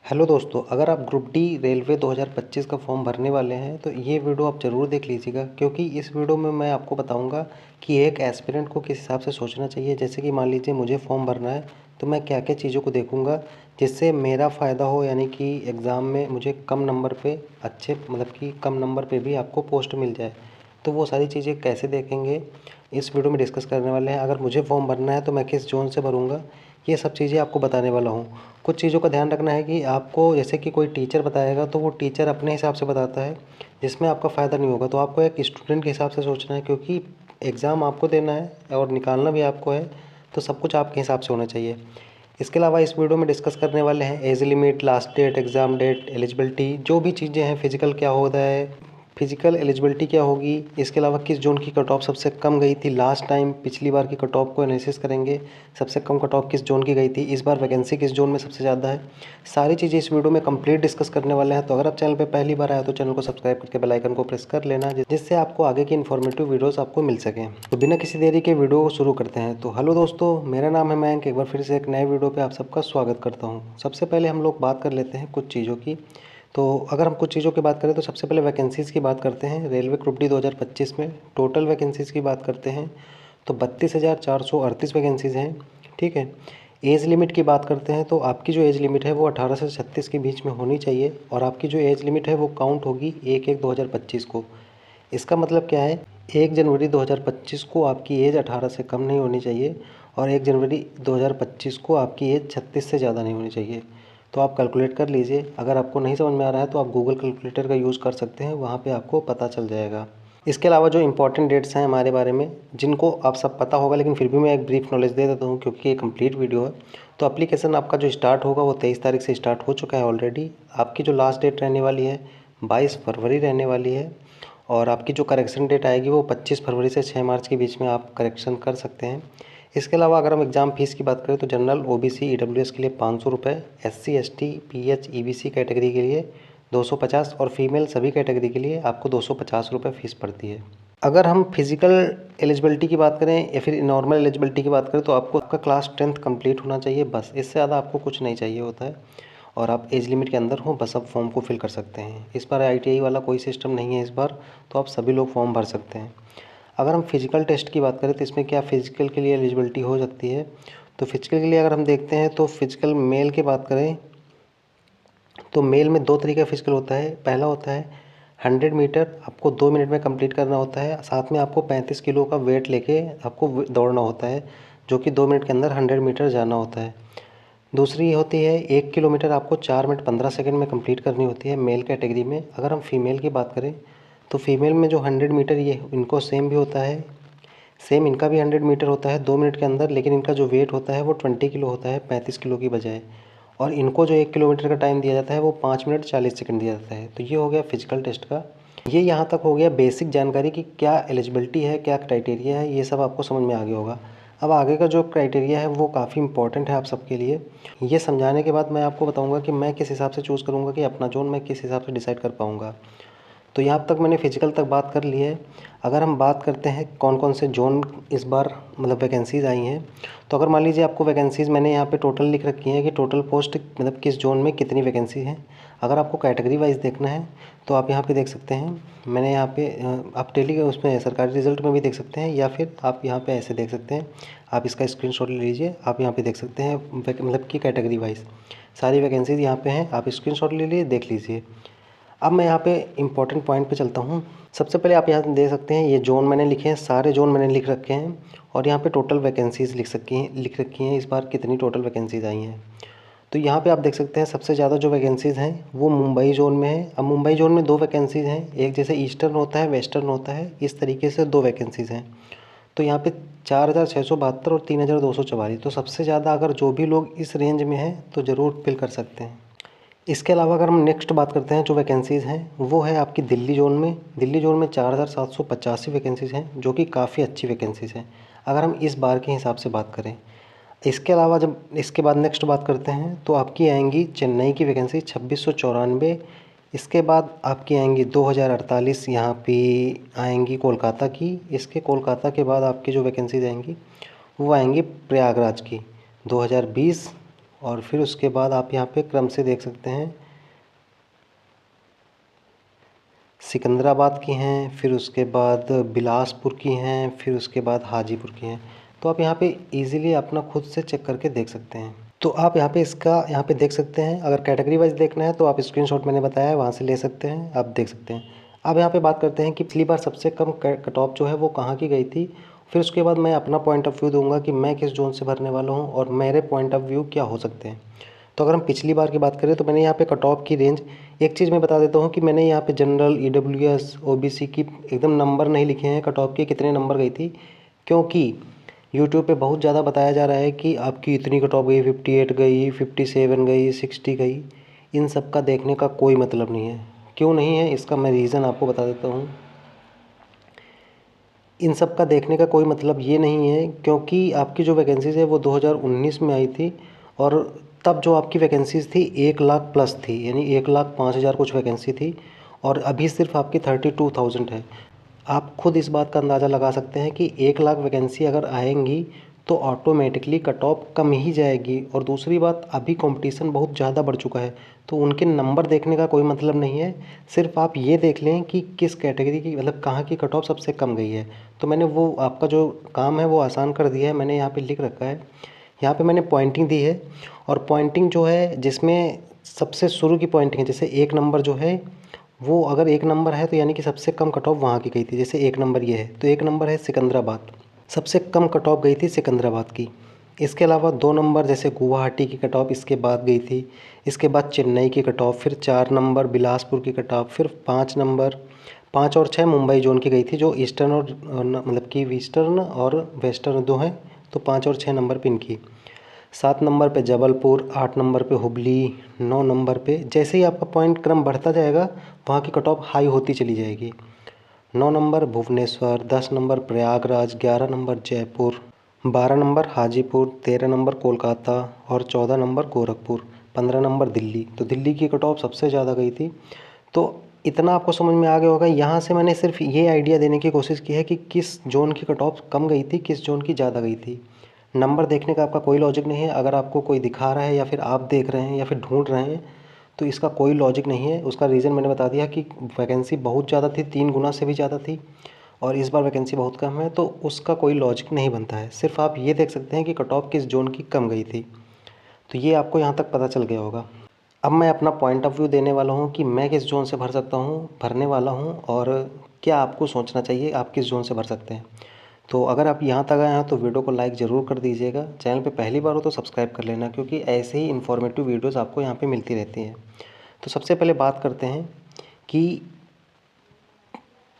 Hello दोस्तों, अगर आप ग्रुप डी रेलवे 2025 का फॉर्म भरने वाले हैं तो ये वीडियो आप ज़रूर देख लीजिएगा, क्योंकि इस वीडियो में मैं आपको बताऊंगा कि एक एस्पिरेंट को किस हिसाब से सोचना चाहिए। जैसे कि मान लीजिए मुझे फॉर्म भरना है तो मैं क्या क्या चीज़ों को देखूंगा जिससे मेरा फ़ायदा हो, यानी कि एग्ज़ाम में मुझे कम नंबर पे अच्छे मतलब कि कम नंबर पे भी आपको पोस्ट मिल जाए। तो वो सारी चीज़ें कैसे देखेंगे इस वीडियो में डिस्कस करने वाले हैं। अगर मुझे फॉर्म भरना है तो मैं किस जोन से भरूँगा, ये सब चीज़ें आपको बताने वाला हूँ। कुछ चीज़ों का ध्यान रखना है कि आपको, जैसे कि कोई टीचर बताएगा तो वो टीचर अपने हिसाब से बताता है जिसमें आपका फ़ायदा नहीं होगा। तो आपको एक स्टूडेंट के हिसाब से सोचना है, क्योंकि एग्ज़ाम आपको देना है और निकालना भी आपको है, तो सब कुछ आपके हिसाब से होना चाहिए। इसके अलावा इस वीडियो में डिस्कस करने वाले हैं age limit, last date, exam date, eligibility, जो भी चीज़ें हैं, फिजिकल क्या होता है, फिजिकल एलिजिबिलिटी क्या होगी। इसके अलावा किस जोन की कट ऑफ सबसे कम गई थी लास्ट टाइम, पिछली बार की कट ऑफ को एनालिसिस करेंगे। सबसे कम कट ऑफ किस जोन की गई थी, इस बार वैकेंसी किस जोन में सबसे ज़्यादा है। सारी चीज़ें इस वीडियो में कंप्लीट डिस्कस करने वाले हैं। तो अगर आप चैनल पर पहली बार आए तो चैनल को सब्सक्राइब करके बेल आइकन को प्रेस कर लेना, जिससे आपको आगे की इन्फॉर्मेटिव वीडियोज़ आपको मिल सकें। तो बिना किसी देरी के वीडियो को शुरू करते हैं। तो हेलो दोस्तों, मेरा नाम है मयंक। एक बार फिर से एक नए वीडियो पर आप सबका स्वागत करता हूँ। सबसे पहले हम लोग बात कर लेते हैं कुछ चीज़ों की। तो अगर हम कुछ चीज़ों की बात करें तो सबसे पहले वैकेंसीज़ की बात करते हैं। रेलवे ग्रुप डी 2025 में टोटल वैकेंसीज़ की बात करते हैं तो 32,438 वैकेंसीज़ हैं। ठीक है। एज लिमिट की बात करते हैं तो आपकी जो एज लिमिट है वो 18 से 36 के बीच में होनी चाहिए, और आपकी जो एज लिमिट है वो काउंट होगी 1/1/2025 को। इसका मतलब क्या है, 1 जनवरी 2025 को आपकी एज 18 से कम नहीं होनी चाहिए, और 1 जनवरी 2025 को आपकी एज 36 से ज़्यादा नहीं होनी चाहिए। तो आप कैलकुलेट कर लीजिए। अगर आपको नहीं समझ में आ रहा है तो आप गूगल कैलकुलेटर का यूज़ कर सकते हैं, वहाँ पे आपको पता चल जाएगा। इसके अलावा जो इंपॉर्टेंट डेट्स हैं हमारे बारे में, जिनको आप सब पता होगा, लेकिन फिर भी मैं एक ब्रीफ नॉलेज दे देता हूँ क्योंकि ये कंप्लीट वीडियो है। तो एप्लीकेशन आपका जो स्टार्ट होगा वो 23 तारीख से स्टार्ट हो चुका है ऑलरेडी। आपकी जो लास्ट डेट रहने वाली है 22 फरवरी रहने वाली है, और आपकी जो करेक्शन डेट आएगी वो 25 फरवरी से 6 मार्च के बीच में आप करेक्शन कर सकते हैं। इसके अलावा अगर हम एग्ज़ाम फ़ीस की बात करें तो जनरल, ओबीसी, ईडब्ल्यूएस के लिए 500 रुपये, SC, ST, pH, EBC category के लिए 250, और फीमेल सभी कैटेगरी के लिए आपको 250 रुपये फ़ीस पड़ती है। अगर हम फिज़िकल एलिजिबिलिटी की बात करें या फिर नॉर्मल एलिजिबिलिटी की बात करें तो आपको आपका क्लास 10th कंप्लीट होना चाहिए, बस। इससे ज़्यादा आपको कुछ नहीं चाहिए होता है, और आप एज लिमिट के अंदर हो, बस आप फॉर्म को फिल कर सकते हैं। इस बार आईटीआई वाला कोई सिस्टम नहीं है इस बार, तो आप सभी लोग फॉर्म भर सकते हैं। अगर हम फिज़िकल टेस्ट की बात करें तो इसमें क्या फ़िज़िकल के लिए एलिजिबिलिटी हो सकती है। तो फिज़िकल के लिए अगर हम देखते हैं तो फिज़िकल मेल की बात करें तो मेल में 2 तरीके का फिज़िकल होता है। पहला होता है 100 मीटर, आपको 2 मिनट में कंप्लीट करना होता है। साथ में आपको 35 किलो का वेट लेके आपको दौड़ना होता है, जो कि 2 मिनट के अंदर 100 मीटर जाना होता है। दूसरी होती है 1 किलोमीटर, आपको 4 मिनट 15 सेकंड में कंप्लीट करनी होती है मेल कैटेगरी में। अगर हम फीमेल की बात करें तो फीमेल में जो 100 मीटर, ये इनको सेम भी होता है, सेम इनका भी 100 मीटर होता है 2 मिनट के अंदर, लेकिन इनका जो वेट होता है वो 20 किलो होता है, 35 किलो की बजाय। और इनको जो 1 किलोमीटर का टाइम दिया जाता है वो 5 मिनट 40 सेकंड दिया जाता है। तो ये हो गया फिजिकल टेस्ट का। ये यहाँ तक हो गया बेसिक जानकारी कि क्या एलिजिबिलिटी है, क्या क्राइटेरिया है, ये सब आपको समझ में आ गया होगा। अब आगे का जो क्राइटेरिया है वो काफ़ी इंपॉर्टेंट है आप सबके लिए। ये समझाने के बाद मैं आपको बताऊंगा कि मैं किस हिसाब से चूज़ करूँगा, कि अपना जोन मैं किस हिसाब से डिसाइड कर पाऊँगा। तो यहाँ तक मैंने फिजिकल तक बात कर ली है। अगर हम बात करते हैं कौन कौन से जोन इस बार मतलब वैकेंसीज़ आई हैं, तो अगर मान लीजिए आपको वैकेंसीज़ मैंने यहाँ पे टोटल लिख रखी हैं कि टोटल पोस्ट मतलब किस जोन में कितनी वैकेंसी हैं। अगर आपको कैटेगरी वाइज देखना है तो आप यहाँ पे देख सकते हैं। मैंने यहाँ पे आप टेली उसमें सरकारी रिजल्ट में भी देख सकते हैं, या फिर आप यहाँ पे ऐसे देख सकते हैं। आप इसका स्क्रीनशॉट ले लीजिए, आप यहाँ पे देख सकते हैं मतलब कि कैटेगरी वाइज सारी वैकेंसीज़ यहाँ पे हैं। आप स्क्रीनशॉट ले लीजिए, देख लीजिए। अब मैं यहाँ पे इम्पोर्टेंट पॉइंट पे चलता हूँ। सबसे पहले आप यहाँ देख सकते हैं ये जोन मैंने लिखे हैं, सारे जोन मैंने लिख रखे हैं, और यहाँ पे टोटल वैकेंसीज़ लिख रखी हैं इस बार कितनी टोटल वैकेंसीज़ आई हैं। तो यहाँ पे आप देख सकते हैं सबसे ज़्यादा जो वैकेंसीज़ हैं वो मुंबई जोन में है। अब मुंबई जोन में 2 वैकेंसीज़ हैं, एक जैसे ईस्टर्न होता है वेस्टर्न होता है, इस तरीके से 2 वैकेंसीज़ हैं। तो यहाँ पे 4,672 और 3,244। तो सबसे ज़्यादा अगर जो भी लोग इस रेंज में हैं तो ज़रूर फिल कर सकते हैं। इसके अलावा अगर हम नेक्स्ट बात करते हैं जो वैकेंसीज़ हैं वो है आपकी दिल्ली जोन में। दिल्ली जोन में 4,785 वैकेंसीज़ हैं, जो कि काफ़ी अच्छी वैकेंसीज़ हैं अगर हम इस बार के हिसाब से बात करें। इसके अलावा जब इसके बाद नेक्स्ट बात करते हैं तो आपकी आएंगी चेन्नई की वैकेंसी 2694। इसके बाद आपकी आएंगी 2048, यहाँ पे आएंगी कोलकाता की। इसके कोलकाता के बाद आपकी जो वैकेंसीज आएंगी वो आएंगी प्रयागराज की 2020। और फिर उसके बाद आप यहाँ पे क्रम से देख सकते हैं, सिकंदराबाद की हैं, फिर उसके बाद बिलासपुर की हैं, फिर उसके बाद हाजीपुर की हैं। तो आप यहाँ पे इजीली अपना खुद से चेक करके देख सकते हैं। तो आप यहाँ पे इसका यहाँ पे देख सकते हैं। अगर कैटेगरी वाइज देखना है तो आप स्क्रीनशॉट मैंने बताया है वहाँ से ले सकते हैं, आप देख सकते हैं। अब यहाँ पे बात करते हैं कि पिछली बार सबसे कम कट ऑफ जो है वो कहाँ की गई थी। फिर उसके बाद मैं अपना पॉइंट ऑफ व्यू दूंगा कि मैं किस जोन से भरने वाला हूँ और मेरे पॉइंट ऑफ व्यू क्या हो सकते हैं। तो अगर हम पिछली बार की बात करें तो मैंने यहाँ पे कट ऑफ की रेंज, एक चीज़ मैं बता देता हूँ कि मैंने यहाँ पे जनरल, EWS, OBC की एकदम नंबर नहीं लिखे हैं कट ऑफ के कितने नंबर गई थी, क्योंकि यूट्यूब पे बहुत ज़्यादा बताया जा रहा है कि आपकी इतनी कट ऑफ गई, 58 गई, 57 गई, 60 गई। इन सब का देखने का कोई मतलब नहीं है। क्यों नहीं है इसका मैं रीज़न आपको बता देता हूँ। इन सब का देखने का कोई मतलब ये नहीं है, क्योंकि आपकी जो वैकेंसीज़ है वो 2019 में आई थी और तब जो आपकी वैकेंसीज़ थी 1 लाख प्लस थी, यानी 1,05,000 कुछ वैकेंसी थी और अभी सिर्फ आपकी 32,000 है। आप खुद इस बात का अंदाज़ा लगा सकते हैं कि 1 लाख वैकेंसी अगर आएंगी तो ऑटोमेटिकली कट ऑफ कम ही जाएगी। और दूसरी बात, अभी कंपटीशन बहुत ज़्यादा बढ़ चुका है, तो उनके नंबर देखने का कोई मतलब नहीं है। सिर्फ आप ये देख लें कि किस कैटेगरी की, मतलब कहाँ की कट ऑफ सबसे कम गई है। तो मैंने वो आपका जो काम है वो आसान कर दिया है, मैंने यहाँ पे लिख रखा है। यहाँ पे मैंने पॉइंटिंग दी है और पॉइंटिंग जो है जिसमें सबसे शुरू की पॉइंटिंग है, जैसे 1 नंबर जो है वो अगर 1 नंबर है तो यानी कि सबसे कम कट ऑफ वहाँ की गई थी। जैसे 1 नंबर ये है तो 1 नंबर है सिकंदराबाद, सबसे कम कट ऑफ गई थी सिकंदराबाद की। इसके अलावा 2 नंबर जैसे गुवाहाटी की कट ऑफ इसके बाद गई थी। इसके बाद चेन्नई की कट ऑफ, फिर 4 नंबर बिलासपुर की कट ऑफ, फिर 5 नंबर, 5 और 6 मुंबई जोन की गई थी, जो ईस्टर्न और मतलब कि ईस्टर्न और वेस्टर्न दो हैं, तो 5 और 6 नंबर पे इनकी। 7 नंबर पे जबलपुर, 8 नंबर पे हुबली, 9 नंबर पे, जैसे ही आपका पॉइंट क्रम बढ़ता जाएगा वहाँ की कट ऑफ हाई होती चली जाएगी। 9 number Bhubaneswar, 10 number Prayagraj, 11 number Jaipur, 12 number Hajipur, 13 number Kolkata और 14 नंबर गोरखपुर, 15 नंबर दिल्ली। तो दिल्ली की कट ऑफ सबसे ज़्यादा गई थी। तो इतना आपको समझ में आ गया होगा। यहाँ से मैंने सिर्फ ये आइडिया देने की कोशिश की है कि किस जोन की कट ऑफ कम गई थी, किस जोन की ज़्यादा गई थी। नंबर देखने का आपका कोई लॉजिक नहीं है। अगर आपको कोई दिखा रहा है या फिर आप देख रहे हैं या फिर ढूंढ रहे हैं तो इसका कोई लॉजिक नहीं है। उसका रीज़न मैंने बता दिया कि वैकेंसी बहुत ज़्यादा थी, 3 गुना से भी ज़्यादा थी और इस बार वैकेंसी बहुत कम है, तो उसका कोई लॉजिक नहीं बनता है। सिर्फ आप ये देख सकते हैं कि कट ऑफ किस जोन की कम गई थी। तो ये आपको यहाँ तक पता चल गया होगा। अब मैं अपना पॉइंट ऑफ व्यू देने वाला हूँ कि मैं किस जोन से भर सकता हूँ, भरने वाला हूँ, और क्या आपको सोचना चाहिए आप किस जोन से भर सकते हैं। तो अगर आप यहाँ तक आए हैं तो वीडियो को लाइक ज़रूर कर दीजिएगा। चैनल पे पहली बार हो तो सब्सक्राइब कर लेना, क्योंकि ऐसे ही इन्फॉर्मेटिव वीडियोस आपको यहाँ पे मिलती रहती हैं। तो सबसे पहले बात करते हैं कि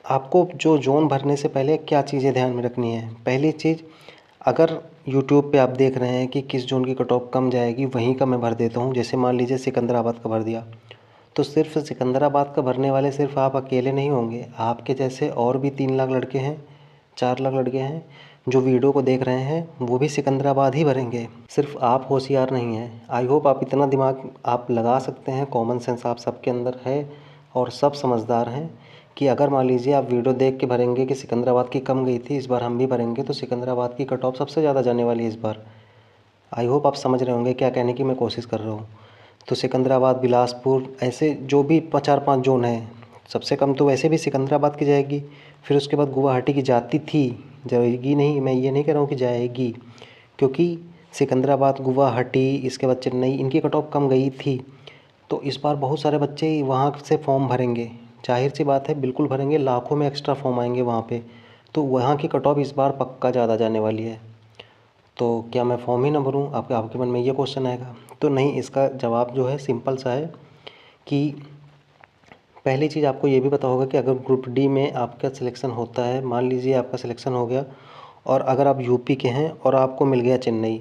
आपको जो जोन भरने से पहले क्या चीज़ें ध्यान में रखनी है। पहली चीज़, अगर यूट्यूब पे आप देख रहे हैं कि किस जोन की कट ऑफ कम जाएगी, वहीं का मैं भर देता हूँ। जैसे मान लीजिए सिकंदराबाद का भर दिया, तो सिर्फ सिकंदराबाद का भरने वाले सिर्फ आप अकेले नहीं होंगे, आपके जैसे और भी 3 लाख लड़के हैं, 4 लाख लड़के हैं जो वीडियो को देख रहे हैं, वो भी सिकंदराबाद ही भरेंगे। सिर्फ आप होशियार नहीं हैं। आई होप आप इतना दिमाग आप लगा सकते हैं, कॉमन सेंस आप सबके अंदर है और सब समझदार हैं कि अगर मान लीजिए आप वीडियो देख के भरेंगे कि सिकंदराबाद की कम गई थी, इस बार हम भी भरेंगे तो सिकंदराबाद की कट ऑफ सबसे ज़्यादा जाने वाली है इस बार। आई होप आप समझ रहे होंगे क्या कहने की मैं कोशिश कर रहा हूँ। तो सिकंदराबाद, बिलासपुर, ऐसे जो भी 4-5 जोन हैं, सबसे कम तो वैसे भी सिकंदराबाद की जाएगी। फिर उसके बाद गुवाहाटी की जाती थी, जाएगी नहीं, मैं ये नहीं कह रहा हूँ कि जाएगी, क्योंकि सिकंदराबाद, गुवाहाटी, इसके बाद चेन्नई, इनकी कट ऑफ कम गई थी। तो इस बार बहुत सारे बच्चे वहाँ से फॉर्म भरेंगे, जाहिर सी बात है बिल्कुल भरेंगे, लाखों में एक्स्ट्रा फॉर्म आएंगे वहाँ पे। तो वहाँ की कट ऑफ इस बार पक्का ज़्यादा जाने वाली है। तो क्या मैं फॉर्म ही ना भरूँ, आपके मन में ये क्वेश्चन आएगा। तो नहीं, इसका जवाब जो है सिंपल सा है कि पहली चीज़ आपको ये भी पता होगा कि अगर ग्रुप डी में आपका सिलेक्शन होता है, मान लीजिए आपका सिलेक्शन हो गया और अगर आप यूपी के हैं और आपको मिल गया चेन्नई,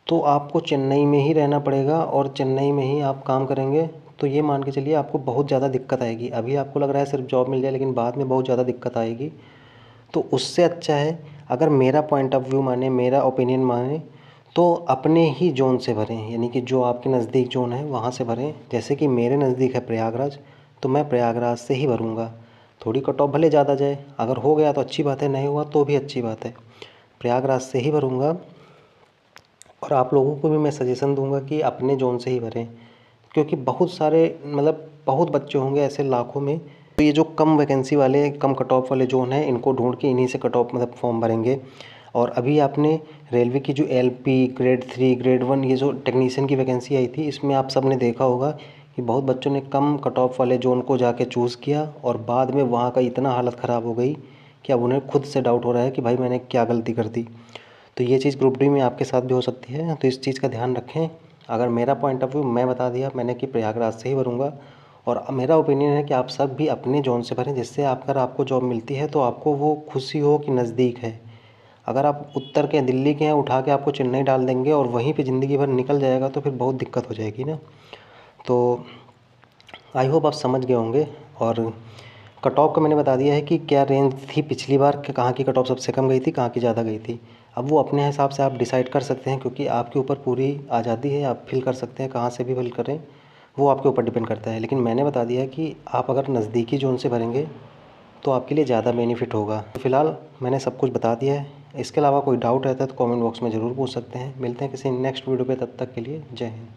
तो आपको चेन्नई में ही रहना पड़ेगा और चेन्नई में ही आप काम करेंगे। तो ये मान के चलिए आपको बहुत ज़्यादा दिक्कत आएगी। अभी आपको लग रहा है सिर्फ जॉब मिल जाए, लेकिन बाद में बहुत ज़्यादा दिक्कत आएगी। तो उससे अच्छा है, अगर मेरा पॉइंट ऑफ व्यू माने, मेरा ओपिनियन माने, तो अपने ही जोन से भरें, यानी कि जो आपके नज़दीक जोन है वहाँ से भरें। जैसे कि मेरे नज़दीक है प्रयागराज, तो मैं प्रयागराज से ही भरूँगा। थोड़ी कट ऑफ भले ज़्यादा जाए, अगर हो गया तो अच्छी बात है, नहीं हुआ तो भी अच्छी बात है, प्रयागराज से ही भरूँगा। और आप लोगों को भी मैं सजेशन दूंगा कि अपने ज़ोन से ही भरें, क्योंकि बहुत सारे मतलब बहुत बच्चे होंगे ऐसे लाखों में। तो ये जो कम वैकेंसी वाले, कम कट ऑफ वाले ज़ोन हैं, इनको ढूंढ के इन्हीं से कट ऑफ मतलब फॉर्म भरेंगे। और अभी आपने रेलवे की जो एलपी ग्रेड 3 ग्रेड 1 ये जो टेक्नीशियन की वैकेंसी आई थी, इसमें आप सब ने देखा होगा कि बहुत बच्चों ने कम कट ऑफ वाले ज़ोन को जाके चूज़ किया और बाद में वहाँ का इतना हालत ख़राब हो गई कि अब उन्हें खुद से डाउट हो रहा है कि भाई मैंने क्या गलती कर दी। तो ये चीज़ ग्रुप डी में आपके साथ भी हो सकती है, तो इस चीज़ का ध्यान रखें। अगर मेरा पॉइंट ऑफ व्यू मैं बता दिया मैंने कि प्रयागराज से ही भरूँगा, और मेरा ओपिनियन है कि आप सब भी अपने ज़ोन से भरें, जिससे अगर आपको जॉब मिलती है तो आपको वो खुशी हो कि नज़दीक है। अगर आप उत्तर के दिल्ली के हैं, उठा के आपको चेन्नई डाल देंगे और वहीं पे ज़िंदगी भर निकल जाएगा तो फिर बहुत दिक्कत हो जाएगी ना। तो आई होप आप समझ गए होंगे। और कट ऑफ का मैंने बता दिया है कि क्या रेंज थी पिछली बार, कि कहाँ की कट ऑफ सबसे कम गई थी, कहाँ की ज़्यादा गई थी। अब वो अपने हिसाब से आप डिसाइड कर सकते हैं, क्योंकि आपके ऊपर पूरी आज़ादी है, आप फिल कर सकते हैं कहाँ से भी फिल करें, वो आपके ऊपर डिपेंड करता है। लेकिन मैंने बता दिया कि आप अगर नज़दीकी ज़ोन से भरेंगे तो आपके लिए ज़्यादा बेनिफिट होगा। तो फ़िलहाल मैंने सब कुछ बता दिया है। इसके अलावा कोई डाउट रहता है तो कमेंट बॉक्स में ज़रूर पूछ सकते हैं। मिलते हैं किसी नेक्स्ट वीडियो पे, तब तक के लिए जय हिंद।